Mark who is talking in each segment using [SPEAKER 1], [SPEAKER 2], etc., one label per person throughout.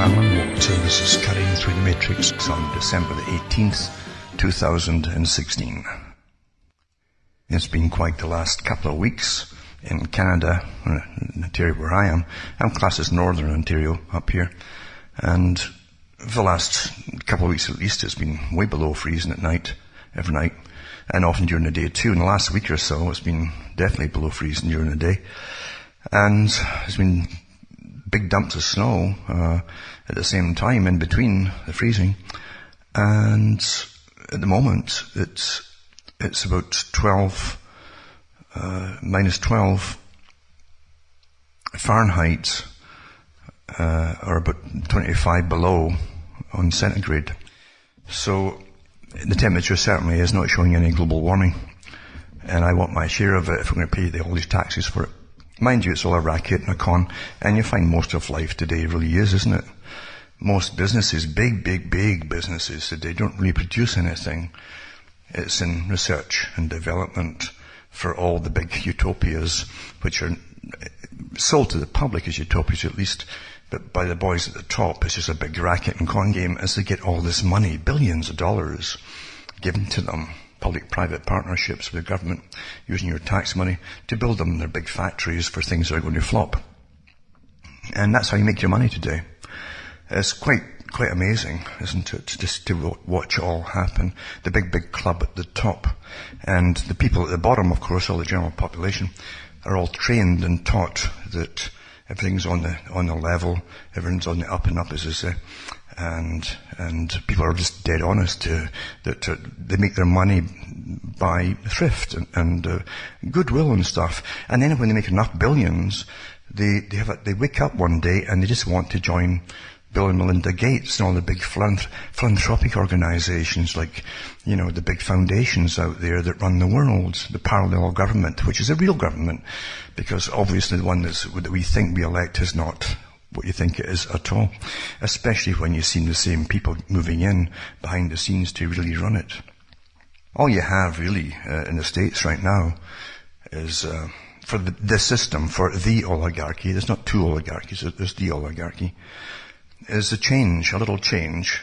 [SPEAKER 1] This is Cutting Through the Matrix on December the 18th, 2016. It's been quite the last couple of weeks in Canada, in Ontario where I am. I'm classed as Northern Ontario up here. And for the last couple of weeks at least, it's been way below freezing at night, every night. And often during the day too. In the last week or so, it's been definitely below freezing during the day. And there's been big dumps of snow at the same time in between the freezing. And at the moment, it's about minus 12 Fahrenheit, or about 25 below on centigrade. So the temperature certainly is not showing any global warming. And I want my share of it if we're going to pay all these taxes for it. Mind you, it's all a racket and a con, and you find most of life today really is, isn't it? Most businesses, big businesses today don't really produce anything. It's in research and development for all the big utopias, which are sold to the public as utopias at least, but by the boys at the top, it's just a big racket and con game as they get all this money, billions of dollars given to them. Public-private partnerships with the government, using your tax money to build them their big factories for things that are going to flop. And that's how you make your money today. It's quite amazing, isn't it, just to watch it all happen. The big club at the top. And the people at the bottom, of course, all the general population, are all trained and taught that everything's on the level, everything's on the up and up, as they say. And people are just dead honest that they make their money by thrift and goodwill and stuff. And then when they make enough billions, they wake up one day and they just want to join Bill and Melinda Gates and all the big philanthropic organizations like, the big foundations out there that run the world, the parallel government, which is a real government, because obviously the one that we think we elect is not what you think it is at all, especially when you've seen the same people moving in behind the scenes to really run it. All you have really in the States right now is for the system, for the oligarchy, there's not two oligarchies, there's the oligarchy, is a little change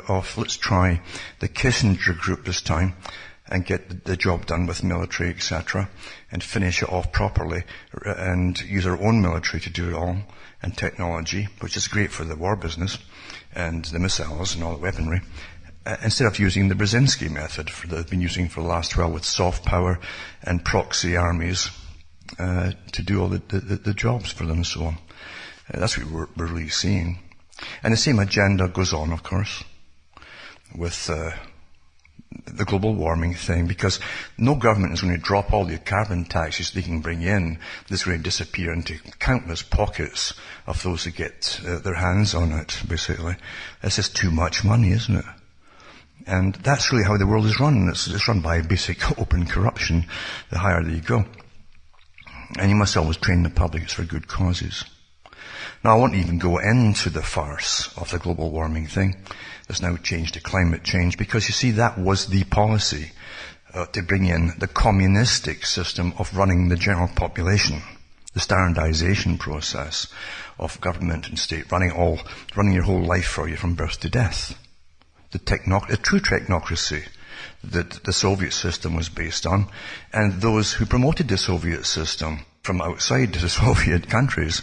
[SPEAKER 1] of let's try the Kissinger group this time and get the job done with military, etc., and finish it off properly and use our own military to do it all, and technology, which is great for the war business, and the missiles and all the weaponry, instead of using the Brzezinski method that they've been using for the last while with soft power and proxy armies to do all the jobs for them and so on. That's what we're really seeing. And the same agenda goes on, of course, with the global warming thing, because no government is going to drop all the carbon taxes they can bring in. This is going to disappear into countless pockets of those that get their hands on it, basically. It's just too much money, isn't it? And that's really how the world is run. It's run by basic open corruption, the higher that you go. And you must always train the public, it's for good causes. Now, I won't even go into the farce of the global warming thing. There's now changed to climate change, because you see that was the policy to bring in the communistic system of running the general population, the standardization process of government and state, running your whole life for you from birth to death. The true technocracy that the Soviet system was based on, and those who promoted the Soviet system from outside the Soviet countries.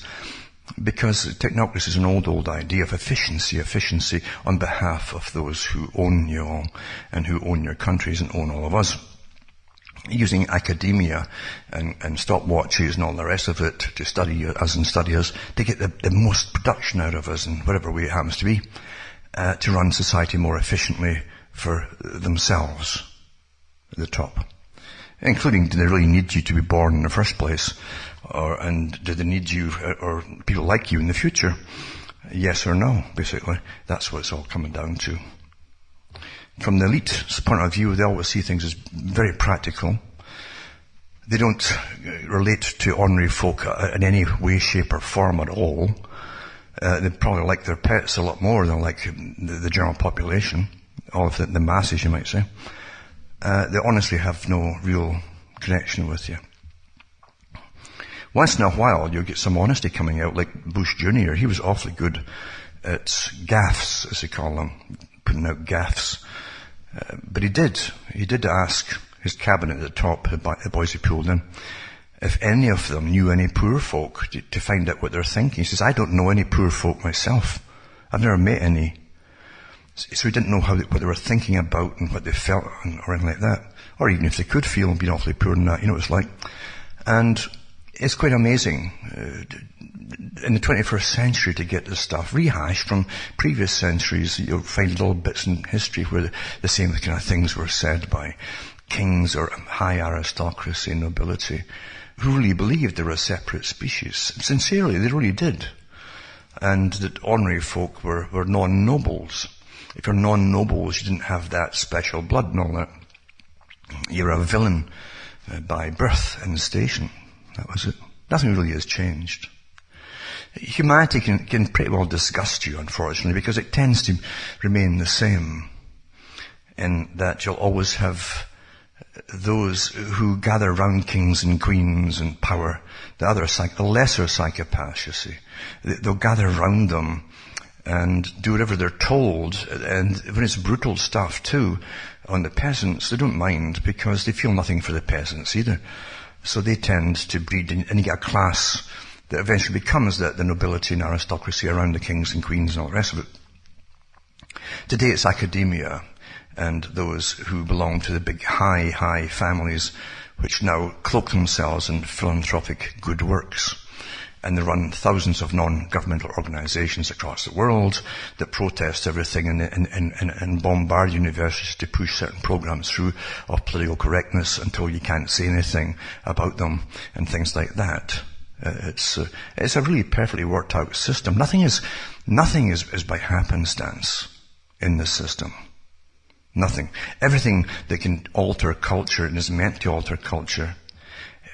[SPEAKER 1] Because technocracy is an old idea of efficiency on behalf of those who own you all and who own your countries and own all of us. Using academia and stopwatches and all the rest of it to study us and study us, to get the most production out of us in whatever way it happens to be, to run society more efficiently for themselves at the top. Including, do they really need you to be born in the first place? And do they need you, or people like you in the future? Yes or no, basically. That's what it's all coming down to. From the elite's point of view, they always see things as very practical. They don't relate to ordinary folk in any way, shape or form at all. They probably like their pets a lot more than like the general population, all of the masses, you might say. They honestly have no real connection with you. Once in a while, you'll get some honesty coming out, like Bush Jr. He was awfully good at gaffes, as they call them, putting out gaffes. But he did ask his cabinet at the top, the boys who pulled in, if any of them knew any poor folk to find out what they're thinking. He says, I don't know any poor folk myself. I've never met any. So he didn't know what they were thinking about and what they felt or anything like that. Or even if they could feel and be awfully poor in that, you know what it's like. And it's quite amazing in the 21st century to get this stuff rehashed from previous centuries. You'll find little bits in history where the same kind of things were said by kings or high aristocracy and nobility who really believed they were a separate species. Sincerely, they really did. And that ordinary folk were non-nobles. If you're non-nobles, you didn't have that special blood and all that. You're a villain by birth and station. That was it. Nothing really has changed. Humanity can pretty well disgust you, unfortunately, because it tends to remain the same in that you'll always have those who gather round kings and queens and power, the lesser psychopaths, you see. They'll gather round them and do whatever they're told, and when it's brutal stuff too, on the peasants, they don't mind because they feel nothing for the peasants either. So they tend to breed, and you get a class that eventually becomes the nobility and aristocracy around the kings and queens and all the rest of it. Today it's academia and those who belong to the big high families which now cloak themselves in philanthropic good works. And they run thousands of non-governmental organizations across the world that protest everything and bombard universities to push certain programs through of political correctness until you can't say anything about them and things like that. It's a really perfectly worked out system. Nothing is by happenstance in this system. Nothing. Everything that can alter culture and is meant to alter culture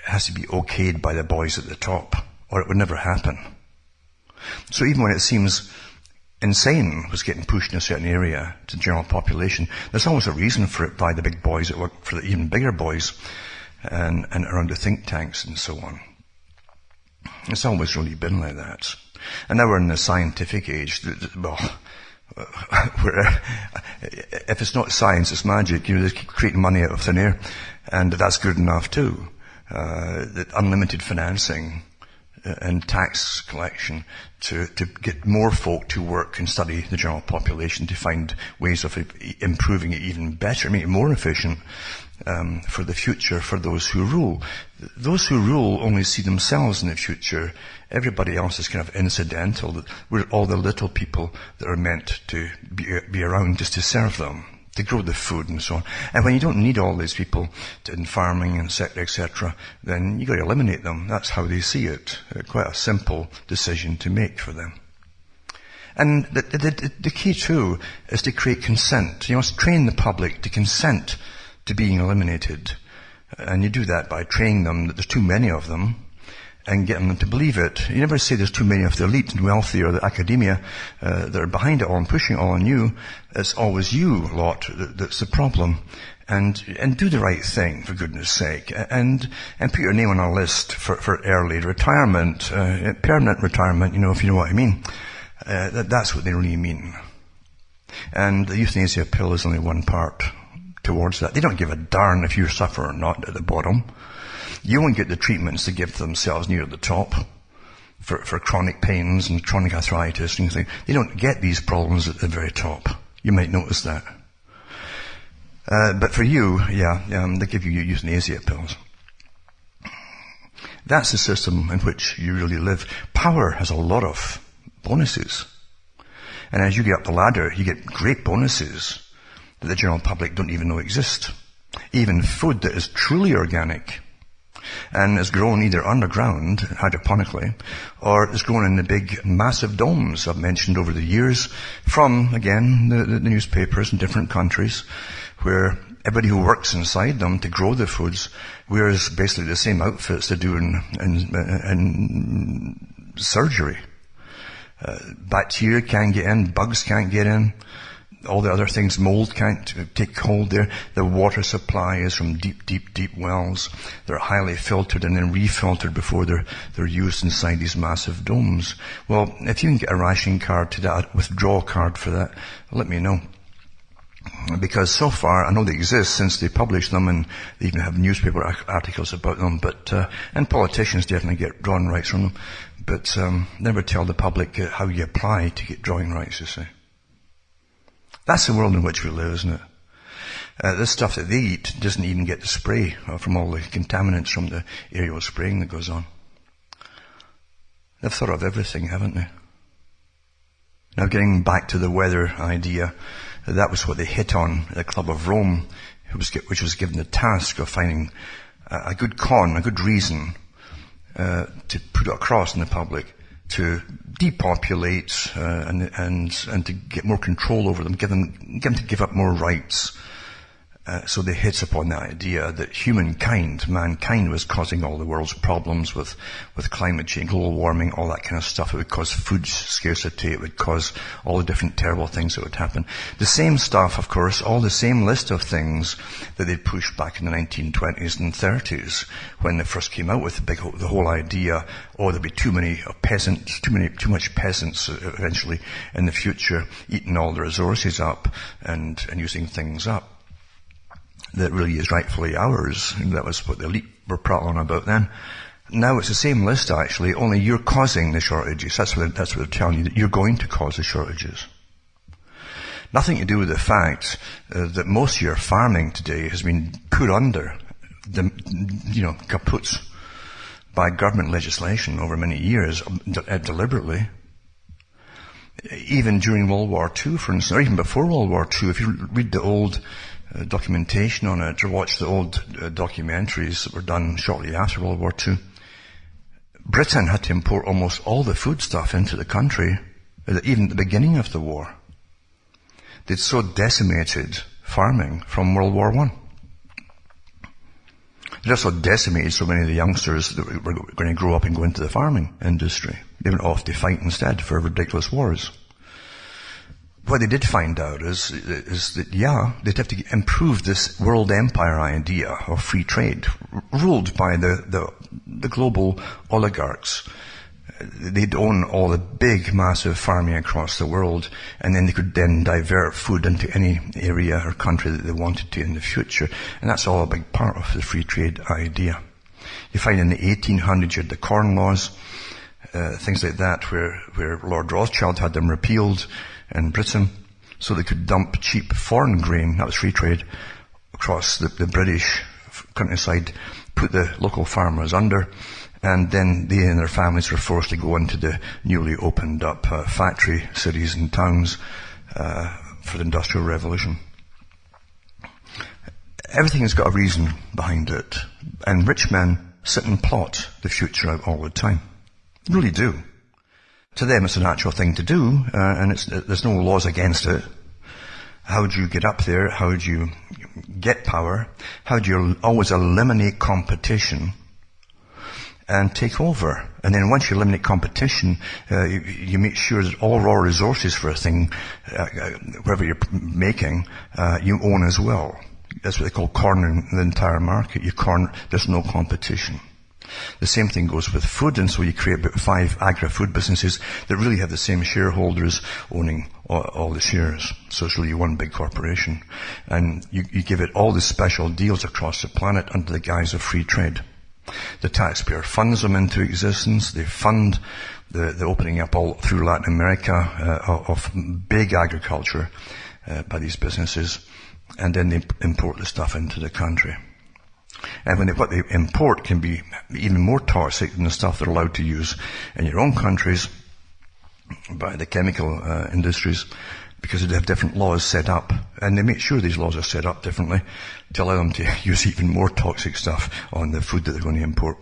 [SPEAKER 1] has to be okayed by the boys at the top, or it would never happen. So even when it seems insane was getting pushed in a certain area to the general population, there's always a reason for it by the big boys that work for the even bigger boys and around the think tanks and so on. It's always really been like that. And now we're in the scientific age. Well, where if it's not science, it's magic. You know, they keep creating money out of thin air, and that's good enough too. That unlimited financing and tax collection to get more folk to work and study the general population to find ways of improving it even better, making it more efficient for the future for those who rule. Those who rule only see themselves in the future. Everybody else is kind of incidental. We're all the little people that are meant to be around just to serve them, to grow the food and so on. And when you don't need all these people in farming and etc., then you got to eliminate them. That's how they see it. Quite a simple decision to make for them. And the key too is to create consent. You must train the public to consent to being eliminated. And you do that by training them that there's too many of them and getting them to believe it. You never say there's too many of the elite and wealthy or the academia that are behind it all and pushing it all on you. It's always you lot that's the problem. And do the right thing, for goodness sake. And put your name on a list for early retirement, permanent retirement, you know, if you know what I mean. That's what they really mean. And the euthanasia pill is only one part towards that. They don't give a darn if you suffer or not at the bottom. You won't get the treatments to give themselves near the top for chronic pains and chronic arthritis and things. They don't get these problems at the very top. You might notice that. But for you, they give you euthanasia pills. That's the system in which you really live. Power has a lot of bonuses. And as you get up the ladder, you get great bonuses that the general public don't even know exist. Even food that is truly organic and is grown either underground, hydroponically, or is grown in the big, massive domes I've mentioned over the years from, again, the newspapers in different countries, where everybody who works inside them to grow the foods wears basically the same outfits they do in surgery. Bacteria can't get in, bugs can't get in. all the other things, mold can't take hold there. The water supply is from deep wells. They're highly filtered and then refiltered before they're used inside these massive domes. Well, if you can get a ration card to that, a withdrawal card for that, let me know. Because so far, I know they exist since they published them, and they even have newspaper articles about them, but, and politicians definitely get drawing rights from them, but, never tell the public how you apply to get drawing rights, you see. That's the world in which we live, isn't it? This stuff that they eat doesn't even get the spray from all the contaminants from the aerial spraying that goes on. They've thought of everything, haven't they? Now getting back to the weather idea, that was what they hit on at the Club of Rome, which was given the task of finding a good reason to put it across in the public to depopulate and to get more control over them, get them to give up more rights. So they hit upon the idea that mankind was causing all the world's problems with climate change, global warming, all that kind of stuff. It would cause food scarcity. It would cause all the different terrible things that would happen. The same stuff, of course, all the same list of things that they pushed back in the 1920s and 30s when they first came out with the whole idea, there'd be too much peasants eventually in the future eating all the resources up and using things up that really is rightfully ours. And that was what the elite were prattling about then. Now it's the same list actually, only you're causing the shortages. That's what they're telling you, that you're going to cause the shortages. Nothing to do with the fact that most of your farming today has been put under the, kaput by government legislation over many years, deliberately. Even during World War II, for instance, or even before World War II, if you read the old documentation on it, or watch the old documentaries that were done shortly after World War II, Britain had to import almost all the foodstuff into the country, even at the beginning of the war. They'd so decimated farming from World War I. They also decimated so many of the youngsters that were going to grow up and go into the farming industry. They went off to fight instead for ridiculous wars. What they did find out is that, they'd have to improve this world empire idea of free trade, ruled by the global oligarchs. They'd own all the big, massive farming across the world, and then they could then divert food into any area or country that they wanted to in the future. And that's all a big part of the free trade idea. You find in the 1800s you had the Corn Laws, things like that, where Lord Rothschild had them repealed in Britain, so they could dump cheap foreign grain, that was free trade, across the British countryside, put the local farmers under, and then they and their families were forced to go into the newly opened up factory cities and towns for the Industrial Revolution. Everything has got a reason behind it, and rich men sit and plot the future out all the time. They really do. To them, it's a natural thing to do, and there's no laws against it. How do you get up there? How do you get power? How do you always eliminate competition and take over? And then once you eliminate competition, you make sure that all raw resources for a thing, whatever you're making, you own as well. That's what they call cornering the entire market. There's no competition. The same thing goes with food, and so you create about 5 agri-food businesses that really have the same shareholders owning all the shares. So it's really one big corporation. And you give it all the special deals across the planet under the guise of free trade. The taxpayer funds them into existence. They fund the opening up all through Latin America of big agriculture by these businesses. And then they import the stuff into the country. And what they import can be even more toxic than the stuff they're allowed to use in your own countries by the chemical industries, because they have different laws set up, and they make sure these laws are set up differently to allow them to use even more toxic stuff on the food that they're going to import.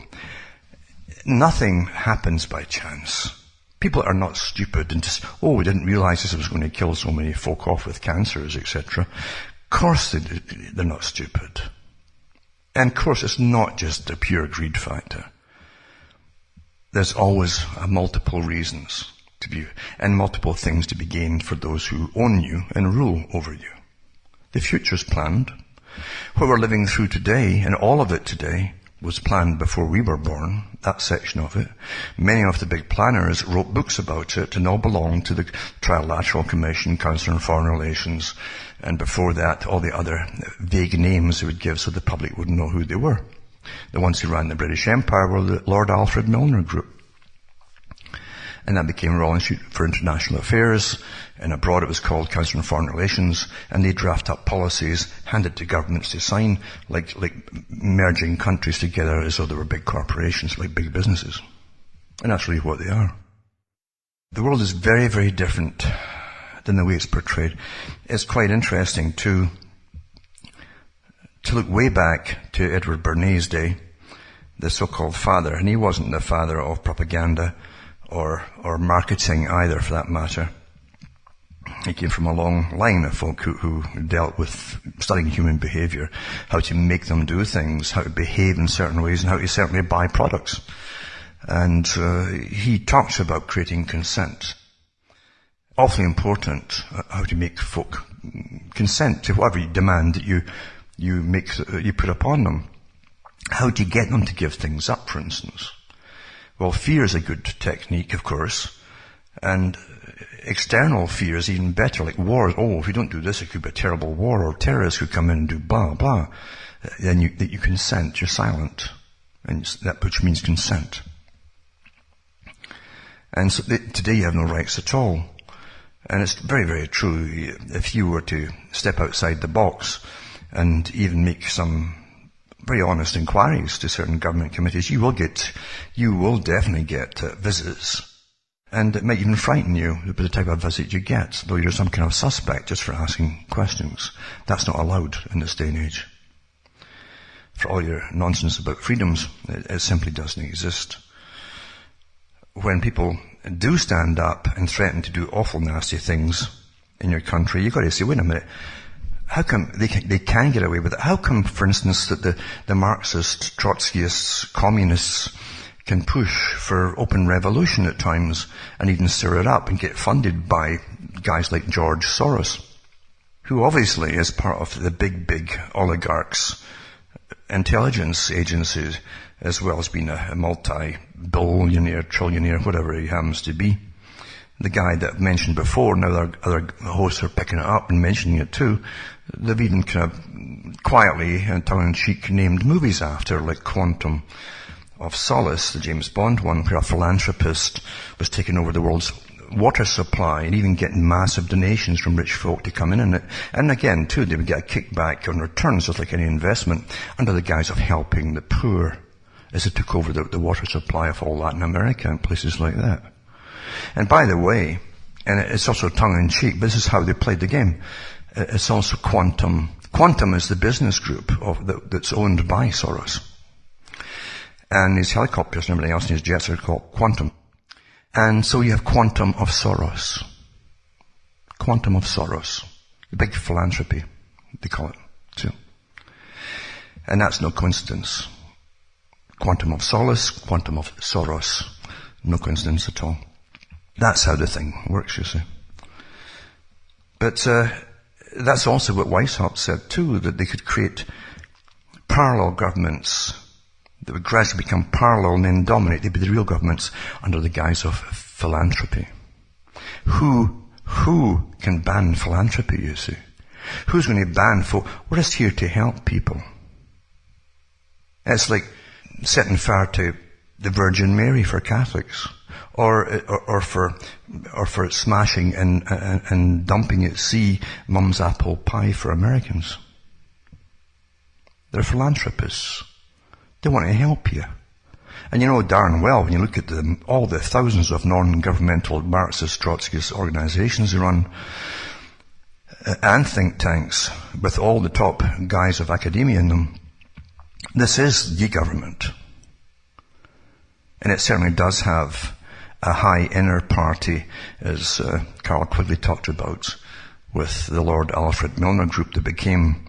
[SPEAKER 1] Nothing happens by chance. People are not stupid and just, we didn't realize this was going to kill so many folk off with cancers, etc. Of course they're not stupid. And of course, it's not just the pure greed factor. There's always multiple reasons. and multiple things to be gained for those who own you and rule over you. The future's planned. What we're living through today, and all of it today, was planned before we were born, that section of it. Many of the big planners wrote books about it and all belonged to the Trilateral Commission, Council on Foreign Relations, and before that, all the other vague names they would give so the public wouldn't know who they were. The ones who ran the British Empire were the Lord Alfred Milner group. And that became Royal Institute for International Affairs, and abroad it was called Council on Foreign Relations, and they draft up policies handed to governments to sign, like merging countries together as though they were big corporations, like big businesses. And that's really what they are. The world is very, very different than the way it's portrayed. It's quite interesting to look way back to Edward Bernays' day, the so-called father, and he wasn't the father of propaganda or marketing either, for that matter. He came from a long line of folk who dealt with studying human behavior, how to make them do things, how to behave in certain ways, and how to certainly buy products. And he talks about creating consent. Awfully important, how to make folk consent to whatever demand that you put upon them. How to get them to give things up, for instance. Well, fear is a good technique, of course, and external fear is even better, like war. Oh, if you don't do this, it could be a terrible war, or terrorists could come in and do blah, blah. Then you consent, you're silent, and that which means consent. And so today you have no rights at all. And it's very, very true. If you were to step outside the box and even make some very honest inquiries to certain government committees, you will definitely get visits. And it might even frighten you with the type of visit you get, though you're some kind of suspect just for asking questions. That's not allowed in this day and age. For all your nonsense about freedoms, it simply doesn't exist. When people do stand up and threaten to do awful nasty things in your country, you've got to say, wait a minute, how come they can get away with it? How come, for instance, that the Marxists, Trotskyists, communists can push for open revolution at times and even stir it up and get funded by guys like George Soros, who obviously is part of the big oligarchs' intelligence agencies, as well as being a multi-billionaire, trillionaire, whatever he happens to be. The guy that I've mentioned before, now other hosts are picking it up and mentioning it too. They've even kind of quietly and tongue-in-cheek named movies after, like Quantum of Solace, the James Bond one, where a philanthropist was taking over the world's water supply and even getting massive donations from rich folk to come in it. And again, too, they would get a kickback on returns, just like any investment, under the guise of helping the poor, as they took over the water supply of all Latin America and places like that. And by the way, and it's also tongue-in-cheek, but this is how they played the game, it's also Quantum. Quantum is the business group that's owned by Soros. And his helicopters and everything else in his jets are called Quantum. And so you have Quantum of Soros. Quantum of Soros. The big philanthropy, they call it, too. And that's no coincidence. Quantum of Solace, Quantum of Soros. No coincidence at all. That's how the thing works, you see. But that's also what Weishaupt said too, that they could create parallel governments that would gradually become parallel and then dominate. They'd be the real governments under the guise of philanthropy. Who can ban philanthropy, you see? Who's going to ban folk? We're just here to help people. It's like setting fire to the Virgin Mary for Catholics, or for smashing and dumping at sea mum's apple pie for Americans. They're philanthropists. They want to help you. And you know darn well, when you look at all the thousands of non-governmental Marxist, Trotskyist organizations they run, and think tanks, with all the top guys of academia in them, this is the government. And it certainly does have a high inner party, as Carl Quigley talked about, with the Lord Alfred Milner group that became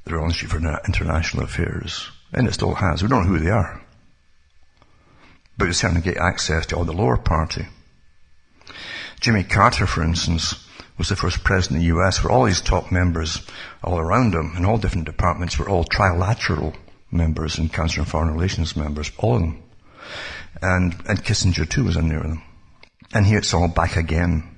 [SPEAKER 1] the Royal Institute for International Affairs. And it still has. We don't know who they are. But we certainly get access to all the lower party. Jimmy Carter, for instance, was the first president of the US where all his top members all around him in all different departments were all Trilateral members and Council on Foreign Relations members, all of them. And Kissinger too was in there with them. And here it's all back again.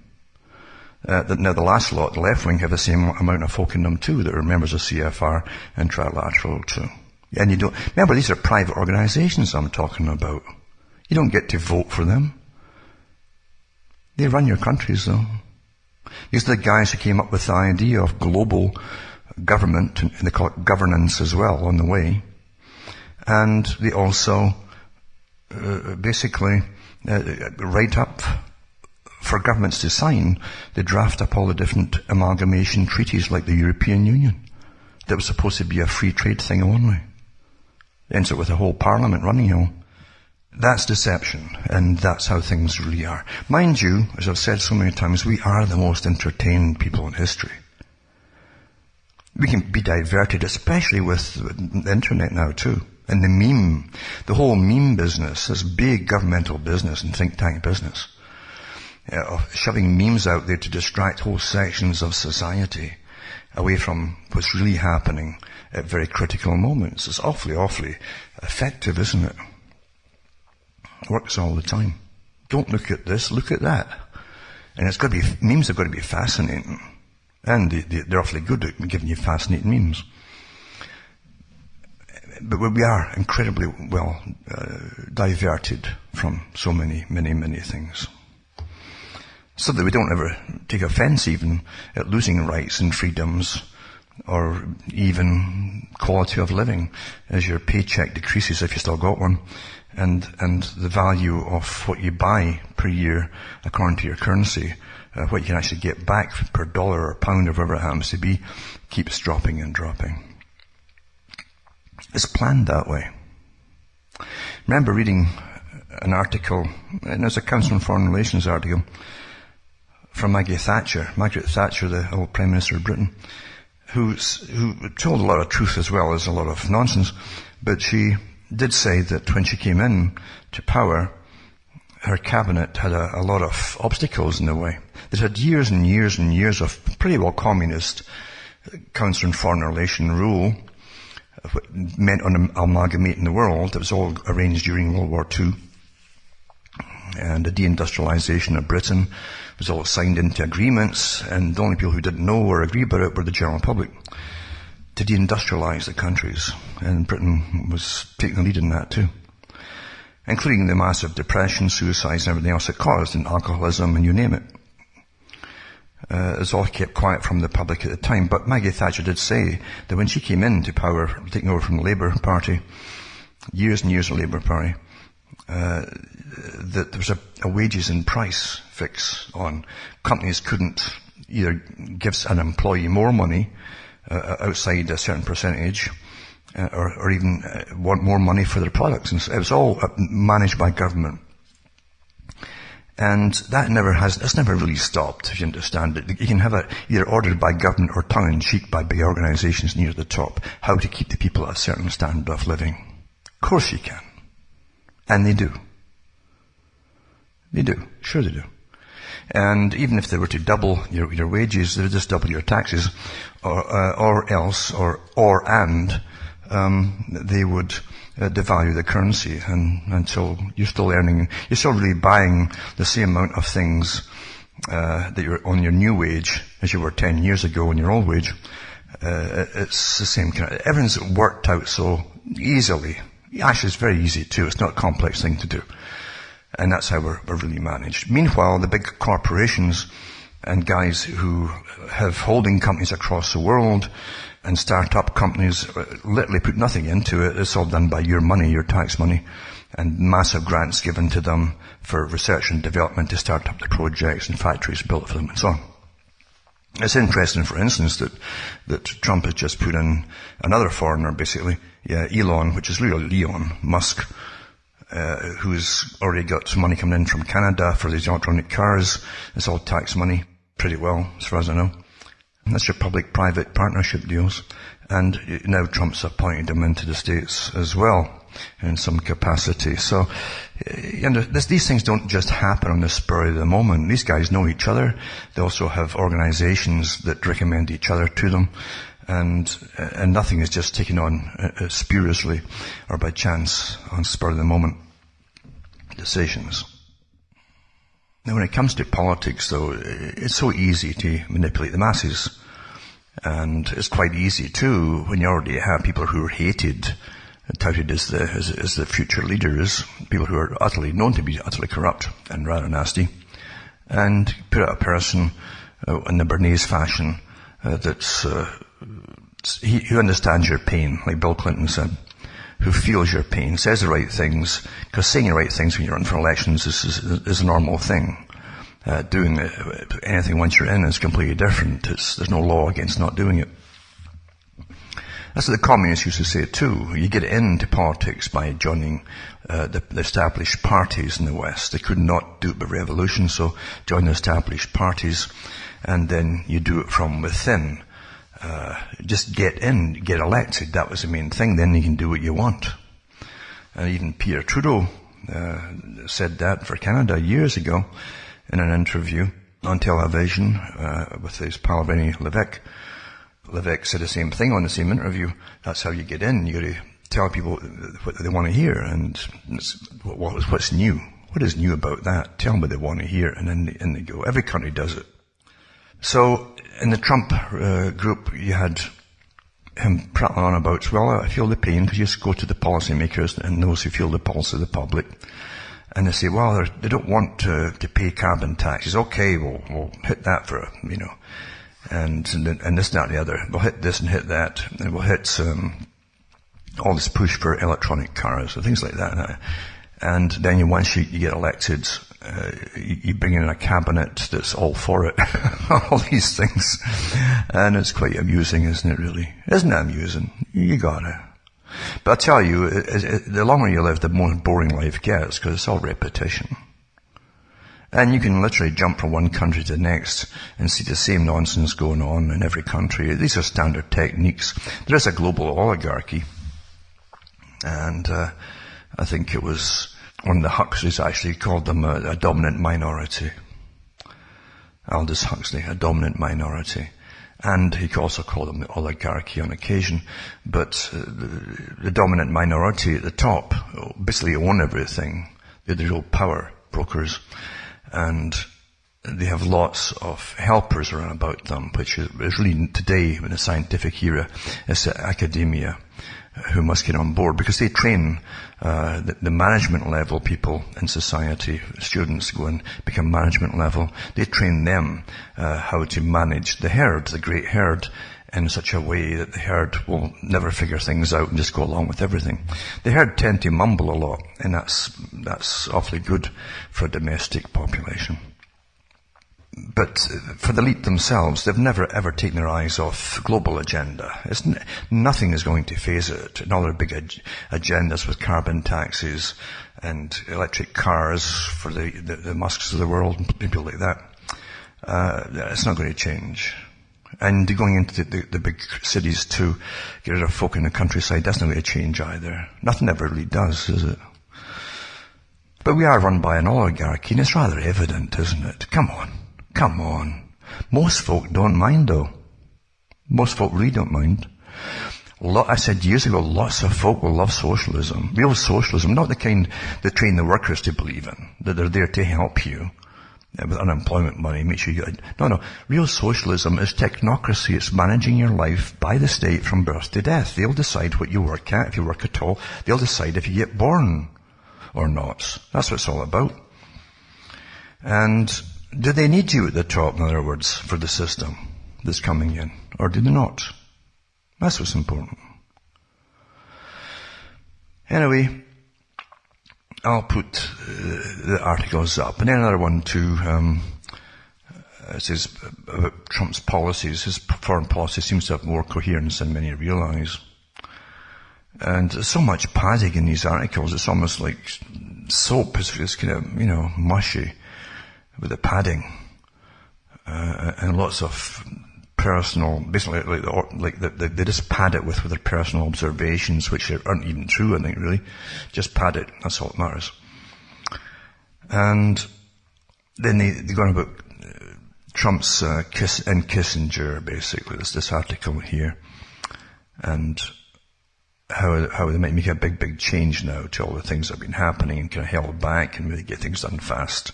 [SPEAKER 1] Now the last lot, the left wing, have the same amount of folk in them too that are members of CFR and Trilateral too. And you don't, remember these are private organizations I'm talking about. You don't get to vote for them. They run your countries though. These are the guys who came up with the idea of global government, and they call it governance as well on the way. And they also basically write up for governments to sign. They draft up all the different amalgamation treaties like the European Union that was supposed to be a free trade thing only. Ends up with a whole parliament running it all. That's deception, and that's how things really are. Mind you, as I've said so many times, we are the most entertained people in history. We can be diverted, especially with the internet now too. And the whole meme business, this big governmental business and think tank business, of shoving memes out there to distract whole sections of society away from what's really happening at very critical moments. It's awfully effective, isn't it? It works all the time. Don't look at this, look at that. And memes have got to be fascinating. And they're awfully good at giving you fascinating memes. But we are incredibly well diverted from so many things. So that we don't ever take offense even at losing rights and freedoms or even quality of living as your paycheck decreases if you still got one. And the value of what you buy per year according to your currency, what you can actually get back per dollar or pound or whatever it happens to be, keeps dropping and dropping. It's planned that way. Remember reading an article, and it was a Council on Foreign Relations article, from Margaret Thatcher, the old Prime Minister of Britain, who told a lot of truth as well as a lot of nonsense, but she did say that when she came in to power, her cabinet had a lot of obstacles in the way. It had years and years and years of pretty well communist Council on Foreign Relations rule, meant on amalgamating the world. It was all arranged during World War II. And the Deindustrialization of Britain was all signed into agreements, and the only people who didn't know or agree about it were the general public, to deindustrialize the countries. And Britain was taking the lead in that too, including the massive depression, suicides and everything else it caused, and alcoholism and you name it. It was all kept quiet from the public at the time, but Maggie Thatcher did say that when she came into power, taking over from the Labour Party, years and years of Labour Party, that there was a wages and price fix on. Companies couldn't either give an employee more money outside a certain percentage, or even want more money for their products. And it was all managed by government. And that's never really stopped, if you understand it. You can have it either ordered by government or tongue-in-cheek by big organizations near the top, how to keep the people at a certain standard of living. Of course you can. And they do. They do. Sure they do. And even if they were to double your wages, they would just double your taxes, or they would devalue the currency, and until you're still really buying the same amount of things that you're on your new wage as you were 10 years ago on your old wage. It's the same kind of, everything's worked out so easily. Actually, it's very easy too. It's not a complex thing to do. And that's how we're really managed. Meanwhile, the big corporations and guys who have holding companies across the world and start-up companies literally put nothing into it. It's all done by your money, your tax money, and massive grants given to them for research and development to start up the projects and factories built for them and so on. It's interesting, for instance, that Trump has just put in another foreigner, basically, Elon, which is really Leon Musk, who's already got some money coming in from Canada for these electronic cars. It's all tax money, pretty well, as far as I know. And that's your public-private partnership deals. And now Trump's appointed him into the States as well. in some capacity. So, these things don't just happen on the spur of the moment. These guys know each other. They also have organizations that recommend each other to them. And nothing is just taken on spuriously or by chance on spur of the moment decisions. Now, when it comes to politics, though, it's so easy to manipulate the masses. And it's quite easy, too, when you already have people who are hated, touted as the future leaders, people who are known to be utterly corrupt and rather nasty, and put out a person in the Bernays fashion who understands your pain, like Bill Clinton said, who feels your pain, says the right things, because saying the right things when you're running for elections is a normal thing. Doing anything once you're in is completely different. There's no law against not doing it. That's what the communists used to say too. You get into politics by joining the established parties in the West. They could not do it by revolution, so join the established parties, and then you do it from within. Just get in, get elected. That was the main thing. Then you can do what you want. And even Pierre Trudeau said that for Canada years ago in an interview on television with his pal René Lévesque. Lévesque said the same thing on the same interview. That's how you get in. You got to tell people what they want to hear, and what's new. What is new about that? Tell them what they want to hear, and then they go. Every country does it. So in the Trump group, you had him prattling on about, well, I feel the pain, because you just go to the policymakers and those who feel the pulse of the public, and they say, well, they don't want to pay carbon taxes. Okay, we'll hit that for, and this, and that, and the other. We'll hit this and hit that, and we'll hit all this push for electronic cars and things like that. And then once you get elected, you bring in a cabinet that's all for it. All these things. And it's quite amusing, isn't it, really? Isn't it amusing? You gotta. But I tell you, the longer you live, the more boring life gets, because it's all repetition. And you can literally jump from one country to the next and see the same nonsense going on in every country. These are standard techniques. There is a global oligarchy. And I think it was one of the Huxleys actually called them a dominant minority. Aldous Huxley, a dominant minority. And he also called them the oligarchy on occasion. But the dominant minority at the top basically own everything. They're the real power brokers. And they have lots of helpers around about them, which is really today in the scientific era, it's academia who must get on board, because they train the management level people in society. Students go and become management level. They train them how to manage the herd, the great herd, in such a way that the herd will never figure things out and just go along with everything. The herd tend to mumble a lot, and that's awfully good for a domestic population. But for the elite themselves, they've never ever taken their eyes off global agenda. Nothing is going to phase it. And all their big agendas with carbon taxes and electric cars for the Musks of the world and people like that. It's not going to change. And going into the big cities to get rid of folk in the countryside, that's not going to change either. Nothing ever really does, is it? But we are run by an oligarchy, and it's rather evident, isn't it? Come on. Most folk don't mind, though. Most folk really don't mind. I said years ago, lots of folk will love socialism. Real socialism, not the kind that train the workers to believe in, that they're there to help you with unemployment money, make sure you get... No. Real socialism is technocracy. It's managing your life by the state from birth to death. They'll decide what you work at, if you work at all. They'll decide if you get born or not. That's what it's all about. And do they need you at the top, in other words, for the system that's coming in? Or do they not? That's what's important. Anyway, I'll put the articles up. And then another one too, it says about Trump's policies. His foreign policy seems to have more coherence than many realize. And there's so much padding in these articles, it's almost like soap. It's kind of, mushy with the padding. And lots of personal, basically they just pad it with their personal observations, which aren't even true, I think, really. Just pad it, that's all that matters. And then they go on about Trump's and Kissinger, basically. There's this article here. And how they might make a big change now to all the things that have been happening and kind of held back and really get things done fast.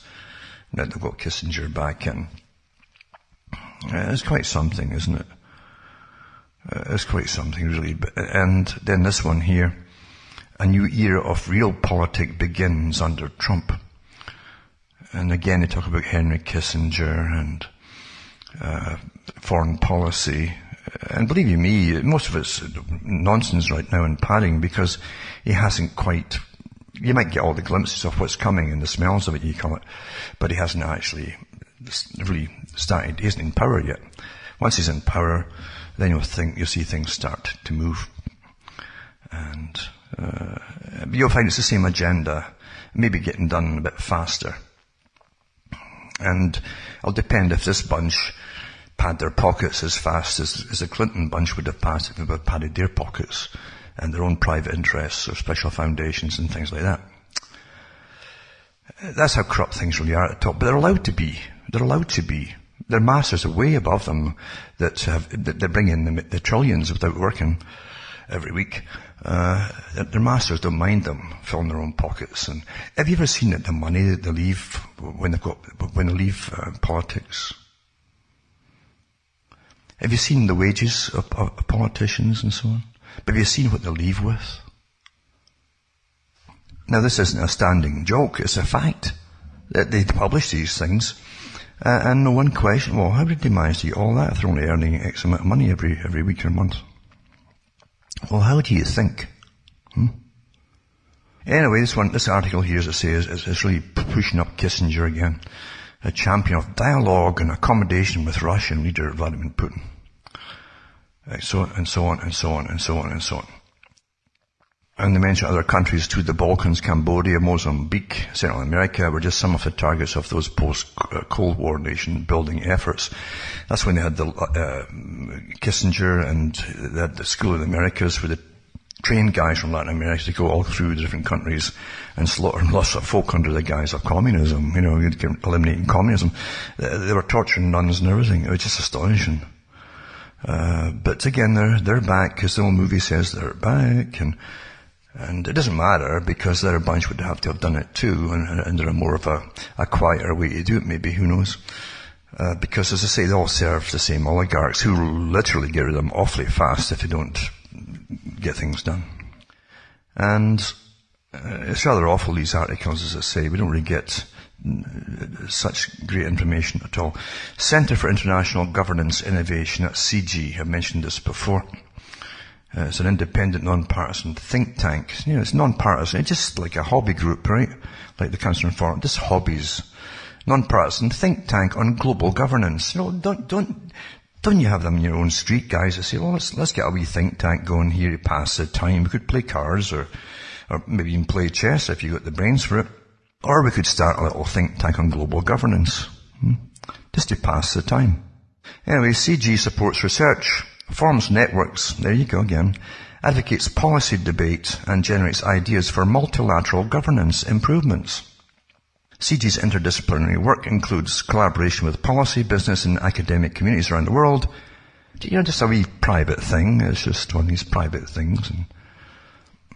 [SPEAKER 1] Now they've got Kissinger back in. It's quite something, isn't it? It's quite something, really. And then this one here, a new era of realpolitik begins under Trump. And again, they talk about Henry Kissinger and foreign policy. And believe you me, most of it's nonsense right now and padding, because he hasn't quite, you might get all the glimpses of what's coming and the smells of it, you call it, but he hasn't actually really started. He isn't in power yet. Once he's in power, then you'll see things start to move. And you'll find it's the same agenda, maybe getting done a bit faster. And it'll depend if this bunch pad their pockets as fast as the Clinton bunch would have passed if they would have padded their pockets and their own private interests or special foundations and things like that. That's how corrupt things really are at the top. But they're allowed to be. They're allowed to be. Their masters are way above them that bring in the trillions without working every week. Their masters don't mind them filling their own pockets. And have you ever seen the money that they leave when they leave politics? Have you seen the wages of politicians and so on? But have you seen what they leave with? Now, this isn't a standing joke. It's a fact that they publish these things. And no one question, well, how did they manage to get all that if they're only earning X amount of money every week or month? Well, how do you think? Anyway, this article here, as I say, is really pushing up Kissinger again, a champion of dialogue and accommodation with Russian leader Vladimir Putin. So on, and so on, and so on, and so on, and so on. And they mention other countries too, the Balkans, Cambodia, Mozambique, Central America were just some of the targets of those post-Cold War nation-building efforts. That's when they had the Kissinger, and they had the School of the Americas, where they trained guys from Latin America to go all through the different countries and slaughter lots of folk under the guise of communism, eliminating communism. They were torturing nuns and everything. It was just astonishing. But again, they're back, because the old movie says they're back, and it doesn't matter, because their bunch would have to have done it too, and they're more of a quieter way to do it, maybe, who knows. Because, as I say, they all serve the same oligarchs, who will literally get rid of them awfully fast if they don't get things done. And it's rather awful, these articles, as I say. We don't really get such great information at all. Centre for International Governance Innovation at CIGI. I've mentioned this before. It's an independent, non-partisan think tank. It's non-partisan. It's just like a hobby group, right? Like the Council on Foreign, just hobbies. Non-partisan think tank on global governance. Don't you have them in your own street, guys, that say, well, let's get a wee think tank going here to pass the time. We could play cards or maybe even play chess if you got the brains for it. Or we could start a little think tank on global governance. Just to pass the time. Anyway, CIGI supports research, forms networks, there you go again, advocates policy debate, and generates ideas for multilateral governance improvements. CIGI's interdisciplinary work includes collaboration with policy, business, and academic communities around the world. Just a wee private thing. It's just one of these private things. And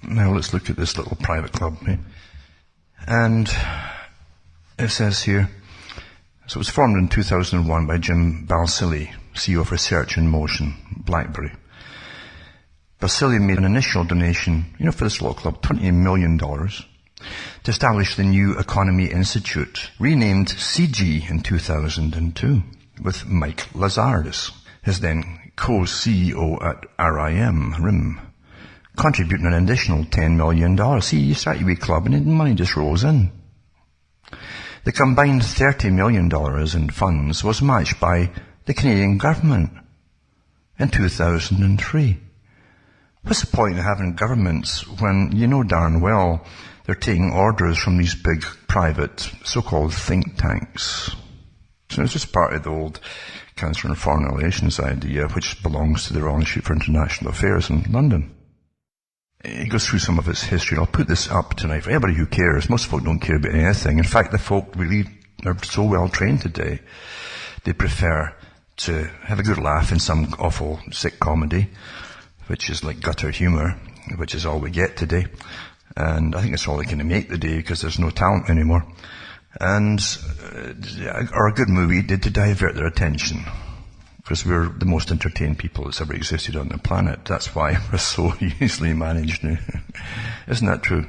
[SPEAKER 1] now let's look at this little private club. And it says here, so it was formed in 2001 by Jim Balsillie, CEO of Research in Motion, BlackBerry. Balsillie made an initial donation, for this little club, $20 million, to establish the New Economy Institute, renamed CIGI in 2002, with Mike Lazardis, his then co-CEO at RIM, contributing an additional $10 million. See, you start your wee club and the money just rolls in. The combined $30 million in funds was matched by the Canadian government in 2003. What's the point of having governments when you know darn well they're taking orders from these big private so-called think tanks? So it's just part of the old Council on Foreign Relations idea, which belongs to the Royal Institute for International Affairs in London. It goes through some of its history. I'll put this up tonight for anybody who cares. Most folk don't care about anything. In fact, the folk really are so well trained today, they prefer to have a good laugh in some awful sick comedy, which is like gutter humour, which is all we get today. And I think that's all they can make today because there's no talent anymore. And, or a good movie to divert their attention. Because we're the most entertained people that's ever existed on the planet. That's why we're so easily managed now. Isn't that true?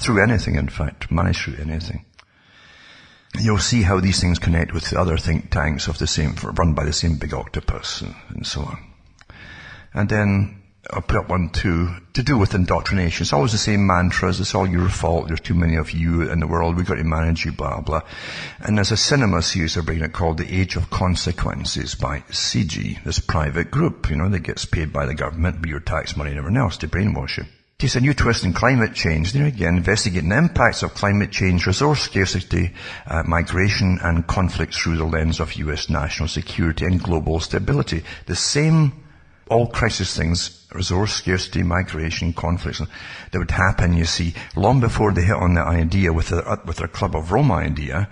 [SPEAKER 1] Through anything, in fact. Managed through anything. You'll see how these things connect with the other think tanks of the same, run by the same big octopus and so on. And then I'll put up one too, to do with indoctrination. It's always the same mantras. It's all your fault. There's too many of you in the world. We've got to manage you, blah, blah. And there's a cinema series they're bringing it called The Age of Consequences by CIGI, this private group, that gets paid by the government, with your tax money and everything else to brainwash you. It's a new twist in climate change. There again, investigating the impacts of climate change, resource scarcity, migration and conflict through the lens of US national security and global stability. The same all crisis things, resource scarcity, migration, conflicts, that would happen, you see, long before they hit on the idea with their Club of Rome idea,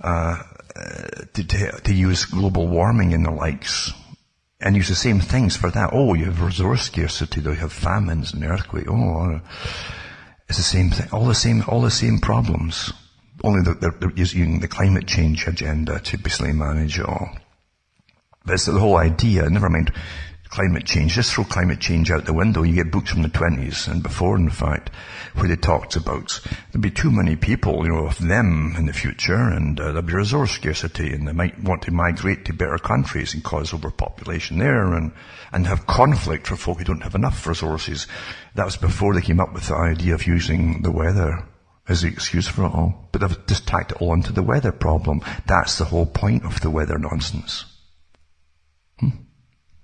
[SPEAKER 1] to use global warming and the likes, and use the same things for that. Oh, you have resource scarcity, you have famines and earthquake. Oh, it's the same thing, all the same problems. Only they're using the climate change agenda to basically manage it all. But it's the whole idea, never mind climate change. Just throw climate change out the window. You get books from the 20s and before, in fact, where they talked about there'll be too many people, of them in the future, and there'll be resource scarcity, and they might want to migrate to better countries and cause overpopulation there, and have conflict for folk who don't have enough resources. That was before they came up with the idea of using the weather as the excuse for it all. But they've just tacked it all onto the weather problem. That's the whole point of the weather nonsense.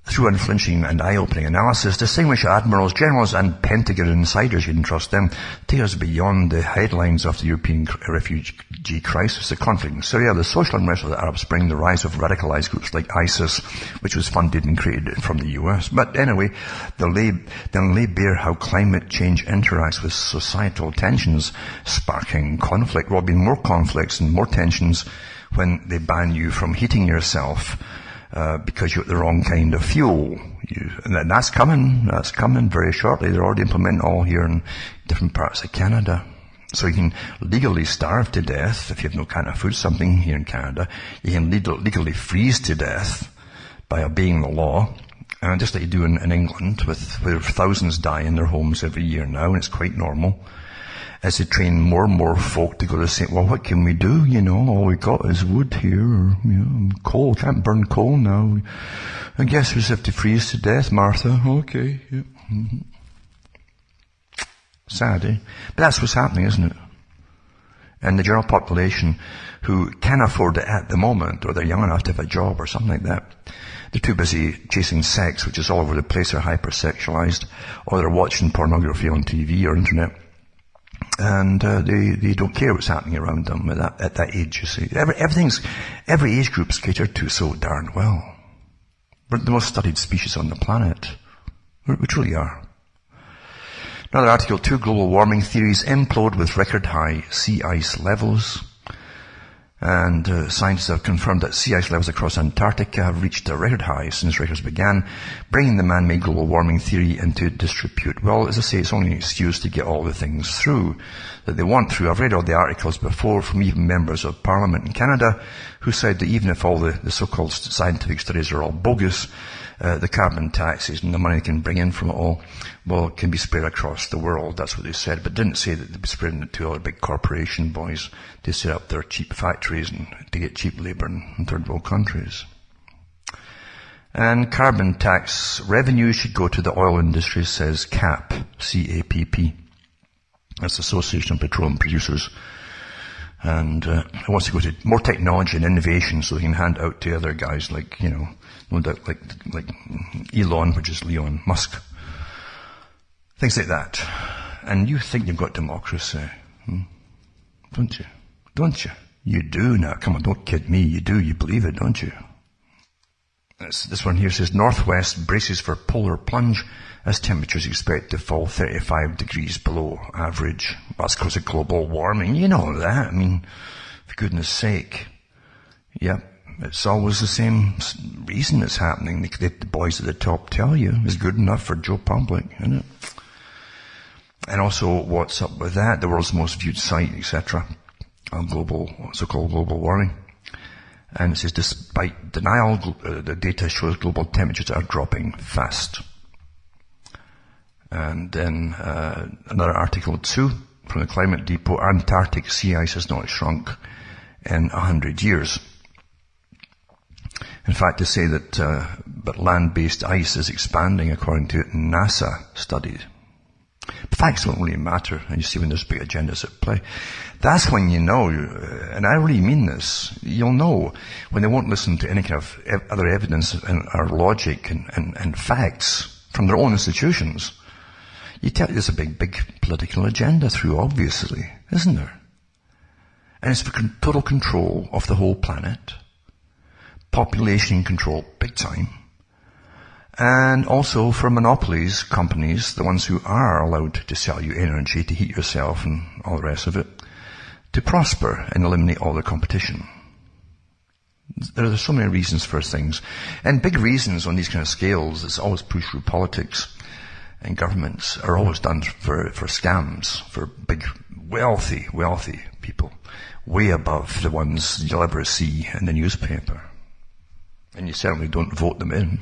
[SPEAKER 1] Through unflinching and eye-opening analysis, distinguished admirals, generals and Pentagon insiders, you can trust them, take us beyond the headlines of the European refugee crisis, the conflict in Syria, the social unrest of the Arab Spring, the rise of radicalized groups like ISIS, which was funded and created from the US. But anyway, they'll lay bare how climate change interacts with societal tensions, sparking conflict. Well, there'll be more conflicts and more tensions when they ban you from heating yourself because you're the wrong kind of fuel. And that's coming very shortly. They're already implementing all here in different parts of Canada. So you can legally starve to death if you have no kind of food, something here in Canada. You can legally freeze to death by obeying the law. Just like you do in England, where thousands die in their homes every year now, and it's quite normal. As they train more and more folk to go to say, well, what can we do? All we got is wood here, or, coal. Can't burn coal now. I guess we just have to freeze to death, Martha. Okay, yeah. Mm-hmm. Sad, eh? But that's what's happening, isn't it? And the general population who can afford it at the moment, or they're young enough to have a job or something like that, they're too busy chasing sex, which is all over the place. They're hypersexualized, or they're watching pornography on TV or internet. And they don't care what's happening around them at that age, you see. Every age group's catered to so darn well. We're the most studied species on the planet. We truly are. Another article, 2 global warming theories implode with record high sea ice levels. And scientists have confirmed that sea ice levels across Antarctica have reached a record high since records began, bringing the man-made global warming theory into disrepute. Well, as I say, it's only an excuse to get all the things through that they want through. I've read all the articles before from even members of Parliament in Canada who said that even if all the so-called scientific studies are all bogus, the carbon taxes and the money they can bring in from it all, well, it can be spread across the world. That's what they said, but didn't say that they'd be spreading it to other big corporation boys to set up their cheap factories and to get cheap labour in third world countries. And carbon tax revenue should go to the oil industry, says CAP, C-A-P-P. That's the Association of Petroleum Producers. And it wants to go to more technology and innovation so they can hand out to other guys like, no doubt like Elon, which is Leon Musk. Things like that. And you think you've got democracy. Don't you? Don't you? You do now. Come on, don't kid me. You do. You believe it, don't you? This one here says, Northwest braces for polar plunge as temperatures expect to fall 35 degrees below average. That's because of global warming. You know that. I mean, for goodness sake. Yep. It's always the same reason it's happening. The boys at the top tell you is good enough for Joe Public, isn't it? And also, what's up with that? The world's most viewed site, etc. on so-called global warming. And it says, despite denial, the data shows global temperatures are dropping fast. And then another article too, from the Climate Depot, Antarctic sea ice has not shrunk in 100 years. In fact, they say that but land-based ice is expanding according to NASA studies. But facts don't really matter, and you see when there's big agendas at play. That's when you know, and I really mean this, you'll know when they won't listen to any kind of other evidence or logic and facts from their own institutions. You tell there's a big political agenda through, obviously, isn't there? And it's for total control of the whole planet, population control big time, and also for monopolies, companies, the ones who are allowed to sell you energy to heat yourself and all the rest of it, to prosper and eliminate all the competition. There are so many reasons for things. And big reasons on these kind of scales, it's always pushed through politics, and governments are always done for scams, for big, wealthy people, way above the ones you'll ever see in the newspaper. And you certainly don't vote them in.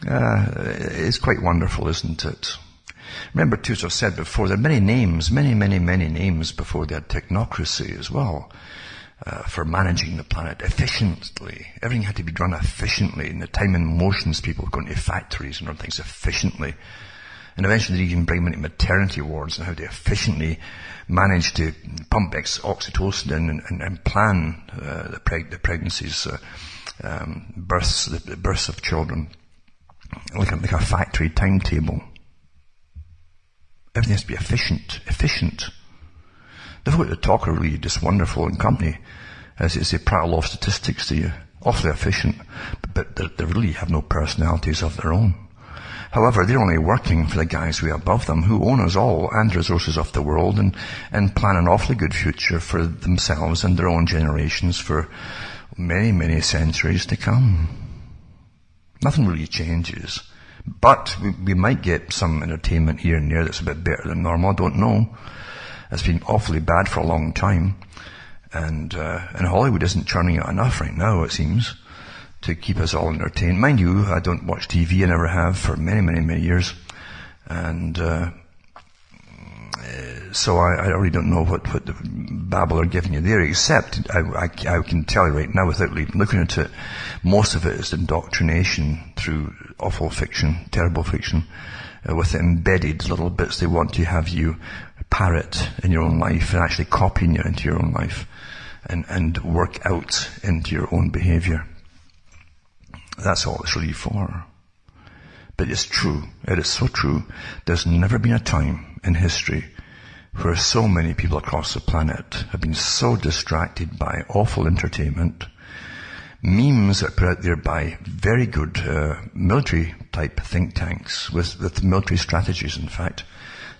[SPEAKER 1] It's quite wonderful, isn't it? Remember too, as I've said before, there are many names before they had technocracy as well, for managing the planet efficiently. Everything had to be done efficiently. In the time and motions, people going to factories and run things efficiently. And eventually they even bring them into maternity wards and how they efficiently manage to pump oxytocin in and plan the pregnancies, the births of children, like a factory timetable. Everything has to be efficient. The folk that talk are really just wonderful in company, as they prattle off statistics to you, awfully efficient, but they really have no personalities of their own. However, they're only working for the guys way above them who own us all and resources of the world and plan an awfully good future for themselves and their own generations for many centuries to come. Nothing really changes. But we might get some entertainment here and there that's a bit better than normal. I don't know. It's been awfully bad for a long time. And Hollywood isn't churning out enough right now, it seems, to keep us all entertained. Mind you, I don't watch TV, I never have for many years. And so I really don't know what the babble are giving you there, except I can tell you right now, without even looking at it, most of it is indoctrination through awful fiction, terrible fiction, with embedded little bits they want to have you parrot in your own life and actually copying you into your own life and work out into your own behavior. That's all it's really for. But it's true. It is so true. There's never been a time in history where so many people across the planet have been so distracted by awful entertainment, memes that are put out there by very good military type think tanks with military strategies, in fact,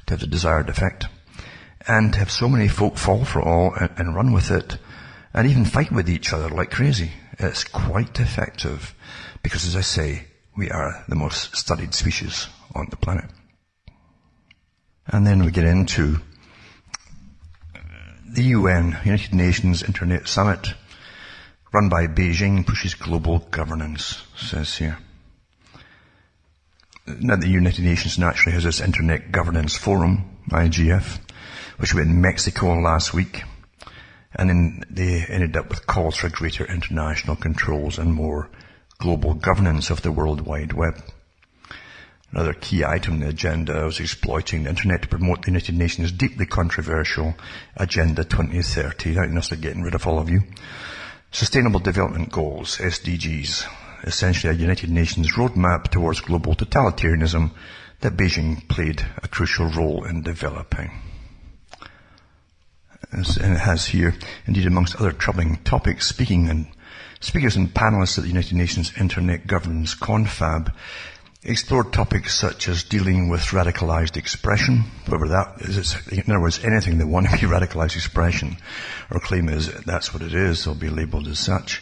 [SPEAKER 1] to have the desired effect, and have so many folk fall for it all and run with it and even fight with each other like crazy. It's quite effective because, as I say, we are the most studied species on the planet. And then we get into the UN, United Nations Internet Summit, run by Beijing, pushes global governance, says here. Now, the United Nations naturally has its Internet Governance Forum, IGF, which went in Mexico last week. And then they ended up with calls for greater international controls and more global governance of the World Wide Web. Another key item on the agenda was exploiting the internet to promote the United Nations' deeply controversial Agenda 2030. That must be getting rid of all of you. Sustainable Development Goals, SDGs, essentially a United Nations roadmap towards global totalitarianism that Beijing played a crucial role in developing. And it has here, indeed amongst other troubling topics, speaking Speakers and panelists at the United Nations Internet Governance Confab explored topics such as dealing with radicalized expression, whatever that is. In other words, anything that want to be radicalized expression or claim is that's what it is, they'll be labeled as such.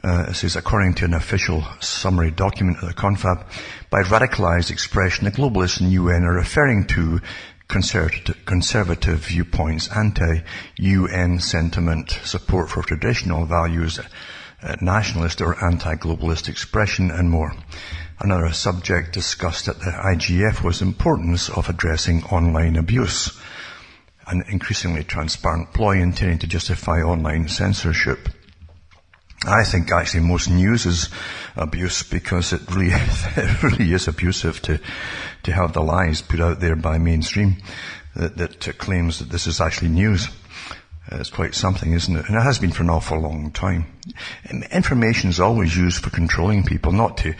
[SPEAKER 1] It says, according to an official summary document of the confab, by radicalized expression, the globalists in UN are referring to conservative viewpoints, anti-UN sentiment, support for traditional values, nationalist or anti-globalist expression, and more. Another subject discussed at the IGF was the importance of addressing online abuse, an increasingly transparent ploy intending to justify online censorship. I think actually most news is abuse, because it really is abusive to have the lies put out there by mainstream that claims that this is actually news. It's quite something, isn't it? And it has been for an awful long time. Information is always used for controlling people, not to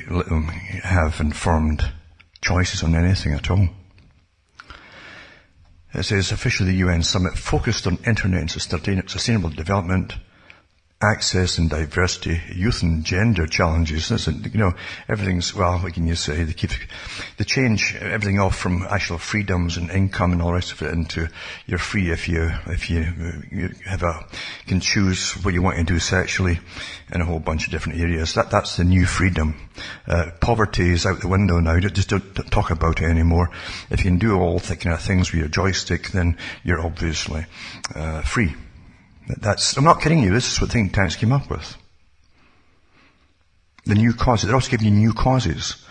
[SPEAKER 1] let them have informed choices on anything at all. It says, officially the UN summit focused on internet and sustainable development, access and diversity, youth and gender challenges. Everything's, well, what can you say? They change everything off from actual freedoms and income and all the rest of it into you're free if you can choose what you want to do sexually in a whole bunch of different areas. That's the new freedom. Poverty is out the window now. Just don't talk about it anymore. If you can do all the kind of things with your joystick, then you're obviously free. I'm not kidding you, this is what think tanks came up with. The new causes, they're also giving you new causes.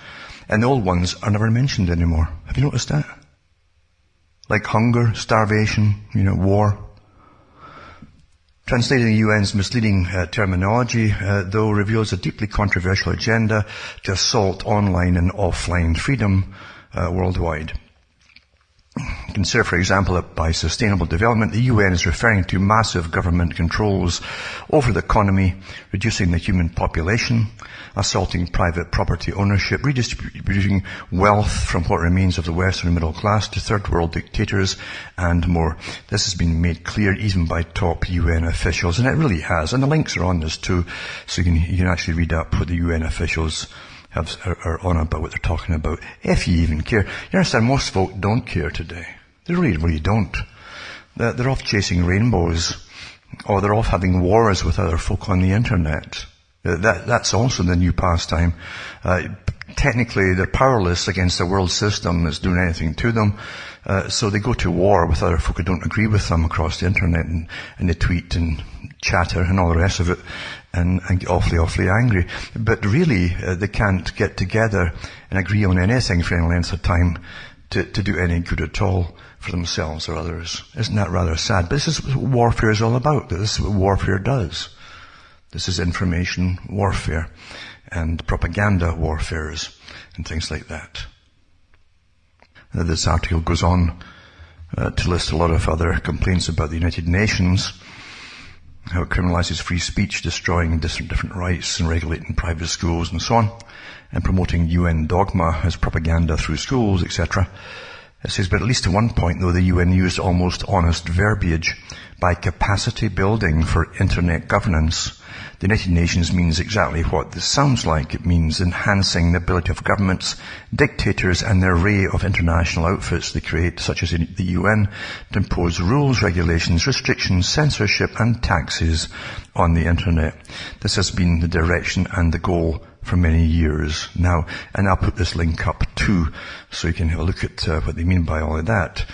[SPEAKER 1] And the old ones are never mentioned anymore. Have you noticed that? Like hunger, starvation, war. Translating the UN's misleading terminology, though, reveals a deeply controversial agenda to assault online and offline freedom worldwide. Consider, for example, that by sustainable development, the UN is referring to massive government controls over the economy, reducing the human population, assaulting private property ownership, redistributing wealth from what remains of the Western middle class to third world dictators, and more. This has been made clear even by top UN officials, and it really has. And the links are on this too, so you can actually read up what the UN officials are on about, what they're talking about, if you even care. You understand, most folk don't care today. They really don't. They're off chasing rainbows, or they're off having wars with other folk on the internet. That's also the new pastime. Technically, they're powerless against the world system that's doing anything to them, so they go to war with other folk who don't agree with them across the internet, and they tweet and chatter and all the rest of it, and get awfully angry. But really, they can't get together and agree on anything for any length of time to do any good at all for themselves or others. Isn't that rather sad? But this is what warfare is all about. This is what warfare does. This is information warfare and propaganda warfares and things like that. This article goes on to list a lot of other complaints about the United Nations, how it criminalizes free speech, destroying different rights and regulating private schools and so on, and promoting UN dogma as propaganda through schools, etc. It says, but at least at one point, though, the UN used almost honest verbiage. By capacity building for internet governance, the United Nations means exactly what this sounds like. It means enhancing the ability of governments, dictators, and the array of international outfits they create, such as the UN, to impose rules, regulations, restrictions, censorship, and taxes on the internet. This has been the direction and the goal for many years now. And I'll put this link up too, so you can have a look at what they mean by all of that.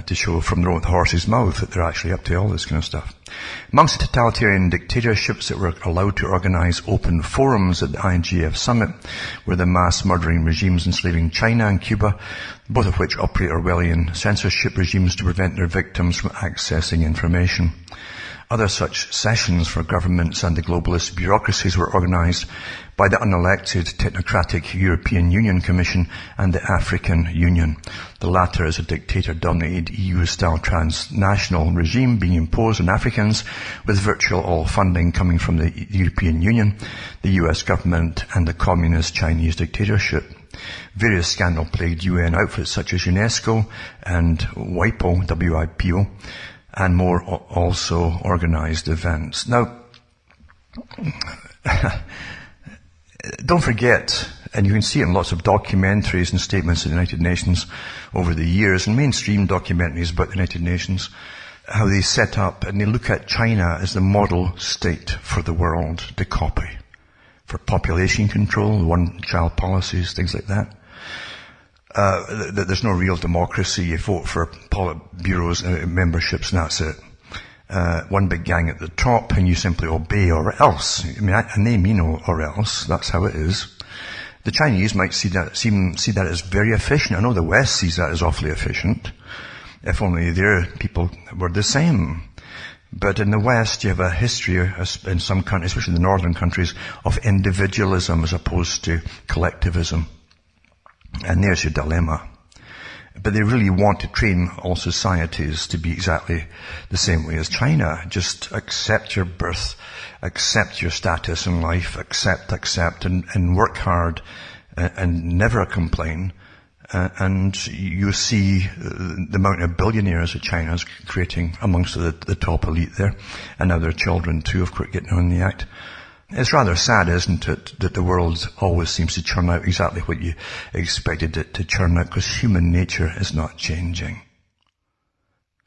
[SPEAKER 1] To show from the horse's mouth that they're actually up to all this kind of stuff. Amongst the totalitarian dictatorships that were allowed to organize open forums at the IGF summit were the mass murdering regimes enslaving China and Cuba, both of which operate Orwellian censorship regimes to prevent their victims from accessing information. Other such sessions for governments and the globalist bureaucracies were organized by the unelected technocratic European Union Commission and the African Union. The latter is a dictator-dominated EU-style transnational regime being imposed on Africans, with virtual all funding coming from the European Union, the US government, and the communist Chinese dictatorship. Various scandal-plagued UN outfits such as UNESCO and WIPO, and more also organized events. Now, Don't forget, and you can see it in lots of documentaries and statements of the United Nations over the years, and mainstream documentaries about the United Nations, how they set up and they look at China as the model state for the world to copy. For population control, one-child policies, things like that. There's no real democracy. You vote for Politburo's memberships and that's it. One big gang at the top and you simply obey or else. I mean, and they mean or else. That's how it is. The Chinese might see that as very efficient. I know the West sees that as awfully efficient. If only their people were the same. But in the West, you have a history in some countries, especially the northern countries, of individualism as opposed to collectivism. And there's your dilemma. But they really want to train all societies to be exactly the same way as China. Just accept your birth, accept your status in life, accept, and work hard and never complain. And you see the amount of billionaires that China is creating amongst the top elite there. And now their children too, of course, getting on the act. It's rather sad, isn't it, that the world always seems to churn out exactly what you expected it to churn out, because human nature is not changing.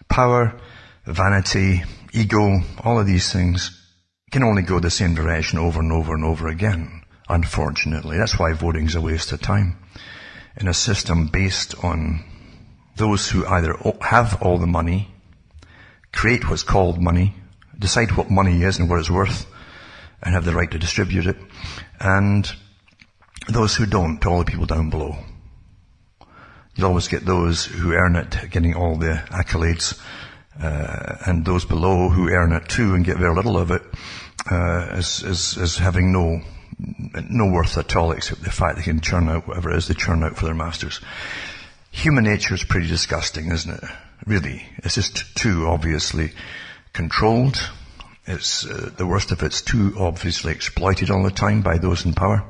[SPEAKER 1] Power, vanity, ego, all of these things can only go the same direction over and over and over again, unfortunately. That's why voting is a waste of time. In a system based on those who either have all the money, create what's called money, decide what money is and what it's worth, and have the right to distribute it, and those who don't, all the people down below. You'll always get those who earn it getting all the accolades, and those below who earn it too and get very little of it, as having no worth at all, except the fact they can churn out whatever it is they churn out for their masters. Human nature is pretty disgusting, isn't it? Really. It's just too obviously controlled. It's the worst of it's too obviously exploited all the time by those in power.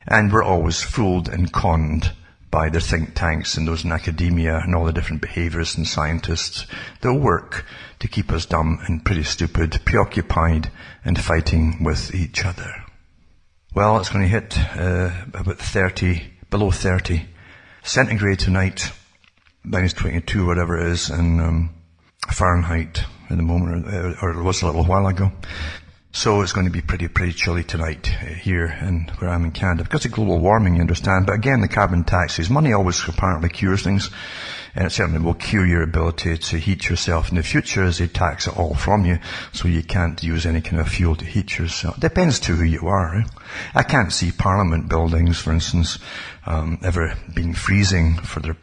[SPEAKER 1] And we're always fooled and conned by the think tanks and those in academia and all the different behaviorists and scientists that work to keep us dumb and pretty stupid, preoccupied and fighting with each other. Well, it's going to hit about 30, below 30 centigrade tonight, minus 22, whatever it is, in Fahrenheit at the moment, or it was a little while ago. So it's going to be pretty chilly tonight here and where I'm in Canada. Because of global warming, you understand. But again, the carbon taxes, money always apparently cures things. And it certainly will cure your ability to heat yourself in the future, as they tax it all from you. So you can't use any kind of fuel to heat yourself. Depends to who you are. I can't see parliament buildings, for instance, ever being freezing for their